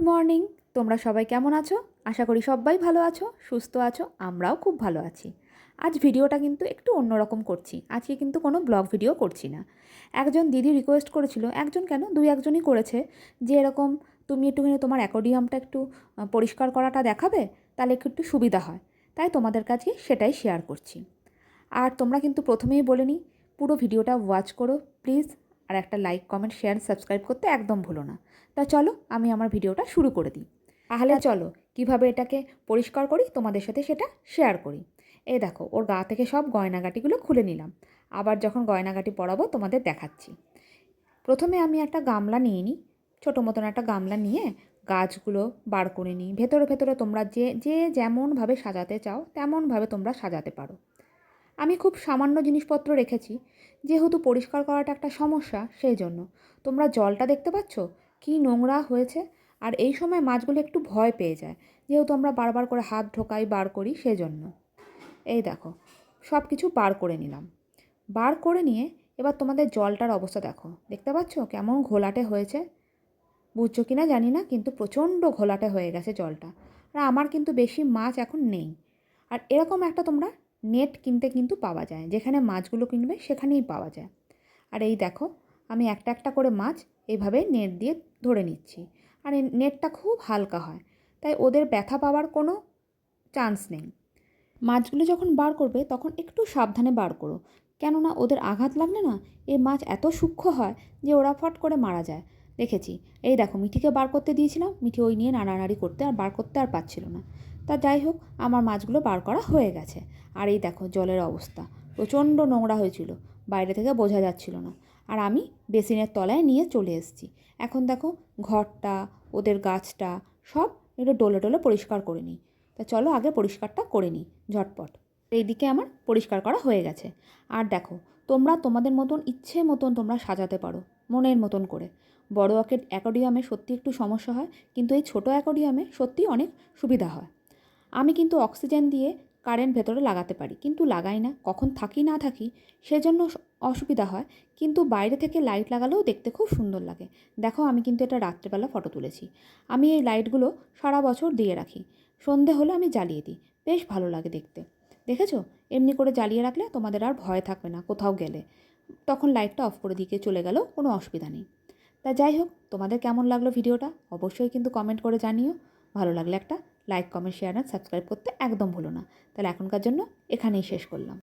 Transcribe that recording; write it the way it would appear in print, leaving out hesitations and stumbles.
Morning. তোমরা সবাই কেমন আছো? আশা করি সবাই ভালো আছো, সুস্থ আছো। আমরাও খুব ভালো আছি। আজ ভিডিওটা কিন্তু একটু অন্যরকম করছি। আজকে কিন্তু কোনো ব্লগ ভিডিও করছি না। একজন দিদি রিকোয়েস্ট করেছিল, একজন কেন দুই একজনই করেছে, যে এরকম তুমি একটুখানি তোমার অ্যাকোয়ারিয়ামটা একটু পরিষ্কার করাটা দেখাবে, তাহলে একটু সুবিধা হয়। তাই তোমাদের কাছে সেটাই শেয়ার করছি। আর তোমরা কিন্তু প্রথমেই বলে নিই, পুরো ভিডিওটা ওয়াচ করো প্লিজ। আর একটা লাইক, কমেন্ট, শেয়ার, সাবস্ক্রাইব করতে একদম ভুলো না। তা চলো আমি আমার ভিডিওটা শুরু করে দিই। তাহলে চলো কিভাবে এটাকে পরিষ্কার করি তোমাদের সাথে সেটা শেয়ার করি। এই দেখো, ওর গা থেকে সব গয়নাগাটিগুলো খুলে নিলাম। আবার যখন গয়নাগাটি পরাবো তোমাদের দেখাচ্ছি। প্রথমে আমি একটা গামলা নিয়ে নিই, ছোটো মতন একটা গামলা নিয়ে গাছগুলো বার করে নিই। ভেতরে ভেতরে তোমরা যে যে যেমনভাবে সাজাতে চাও তেমনভাবে তোমরা সাজাতে পারো। আমি খুব সামান্য জিনিসপত্র রেখেছি, যেহেতু পরিষ্কার করাটা একটা সমস্যা, সেই জন্য। তোমরা জলটা দেখতে পাচ্ছ কী নোংরা হয়েছে। আর এই সময় মাছগুলো একটু ভয় পেয়ে যায়, যেহেতু আমরা বারবার করে হাত ঢোকাই, বার করি, সেই জন্য। এই দেখো, সব কিছু বার করে নিলাম। বার করে নিয়ে এবার তোমাদের জলটার অবস্থা দেখো, দেখতে পাচ্ছ কেমন ঘোলাটে হয়েছে। বুঝছো কি না জানি না, কিন্তু প্রচণ্ড ঘোলাটে হয়ে গেছে জলটা। আর আমার কিন্তু বেশি মাছ এখন নেই। আর এরকম একটা তোমরা নেট কিনতে কিন্তু পাওয়া যায়, যেখানে মাছগুলো কিনবে সেখানেই পাওয়া যায়। আর এই দেখো, আমি একটা একটা করে মাছ এইভাবে নেট দিয়ে ধরে নিচ্ছি। আর এই নেটটা খুব হালকা হয়, তাই ওদের ব্যথা পাওয়ার কোনো চান্স নেই। মাছগুলো যখন বার করবে তখন একটু সাবধানে বার করো, কেননা ওদের আঘাত লাগলে না এই মাছ এত সূক্ষ্ম হয় যে ওরা ফট করে মারা যায়। দেখেছি। এই দেখো, মিঠিকে বার করতে দিয়েছিলাম, মিঠি ওই নিয়ে নাড়ানাড়ি করতে আর বার করতে আর পারছিল না। তা যাই হোক, আমার মাছগুলো বার করা হয়ে গেছে। আর এই দেখো জলের অবস্থা, প্রচণ্ড নোংরা হয়েছিল, বাইরে থেকে বোঝা যাচ্ছিল না। আর আমি বেসিনের তলায় নিয়ে চলে এসেছি। এখন দেখো, ঘরটা, ওদের গাছটা সব একটু ডলে ডলে পরিষ্কার করে নিই। তা চলো আগে পরিষ্কারটা করে নিই ঝটপট। এইদিকে আমার পরিষ্কার করা হয়ে গেছে। আর দেখো, তোমরা তোমাদের মতন ইচ্ছে মতন তোমরা সাজাতে পারো, মনের মতন করে। বড় অ্যাকোয়ারিয়ামে সত্যি একটু সমস্যা হয়, কিন্তু এই ছোটো অ্যাকোয়ারিয়ামে সত্যি অনেক সুবিধা হয়। আমি কিন্তু অক্সিজেন দিয়ে কারেন্ট ভেতরে লাগাতে পারি, কিন্তু লাগাই না, কখন থাকি না থাকি সেজন্য অসুবিধা হয়। কিন্তু বাইরে থেকে লাইট লাগালেও দেখতে খুব সুন্দর লাগে। দেখো, আমি কিন্তু এটা রাত্রেবেলা ফটো তুলেছি। আমি এই লাইটগুলো সারা বছর দিয়ে রাখি, সন্ধে হলে আমি জ্বালিয়ে দিই, বেশ ভালো লাগে দেখতে। দেখেছো, এমনি করে জ্বালিয়ে রাখলে তোমাদের আর ভয় থাকবে না কোথাও গেলে। তখন লাইটটা অফ করে দিকে চলে গেলেও কোনো অসুবিধা নেই। তা যাই হোক, তোমাদের কেমন লাগলো ভিডিওটা অবশ্যই কিন্তু কমেন্ট করে জানিও। ভালো লাগলে একটা লাইক, কমেন্ট, শেয়ার আর সাবস্ক্রাইব করতে একদম ভুলো না। তাহলে এখনকার জন্য এখানেই শেষ করলাম।